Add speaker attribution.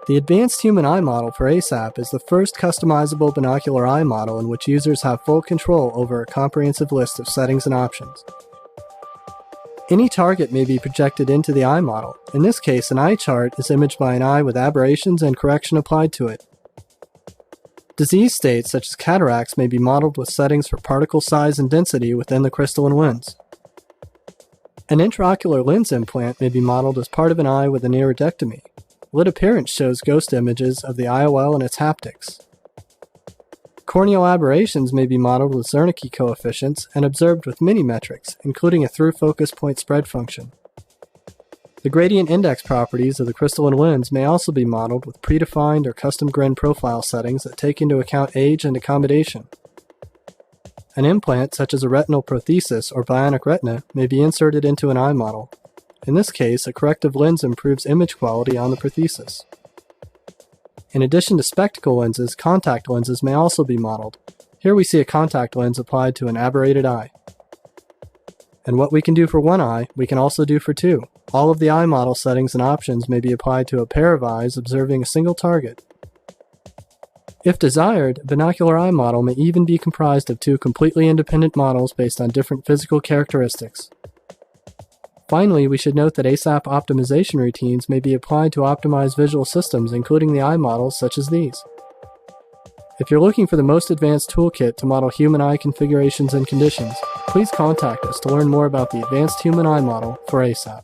Speaker 1: The Advanced Human Eye Model for ASAP is the first customizable binocular eye model in which users have full control over a comprehensive list of settings and options. Any target may be projected into the eye model. In this case, an eye chart is imaged by an eye with aberrations and correction applied to it. Disease states such as cataracts may be modeled with settings for particle size and density within the crystalline lens. An intraocular lens implant may be modeled as part of an eye with an iridectomy. Lit appearance shows ghost images of the IOL and its haptics. Corneal aberrations may be modeled with Zernike coefficients and observed with many metrics, including a through focus point spread function. The gradient index properties of the crystalline lens may also be modeled with predefined or custom GRIN profile settings that take into account age and accommodation. An implant, such as a retinal prothesis or bionic retina, may be inserted into an eye model. In this case, a corrective lens improves image quality on the prothesis. In addition to spectacle lenses, contact lenses may also be modeled. Here we see a contact lens applied to an aberrated eye. And what we can do for one eye, we can also do for two. All of the eye model settings and options may be applied to a pair of eyes observing a single target. If desired, a binocular eye model may even be comprised of two completely independent models based on different physical characteristics. Finally, we should note that ASAP optimization routines may be applied to optimize visual systems, including the eye models such as these. If you're looking for the most advanced toolkit to model human eye configurations and conditions, please contact us to learn more about the Advanced Human Eye Model for ASAP.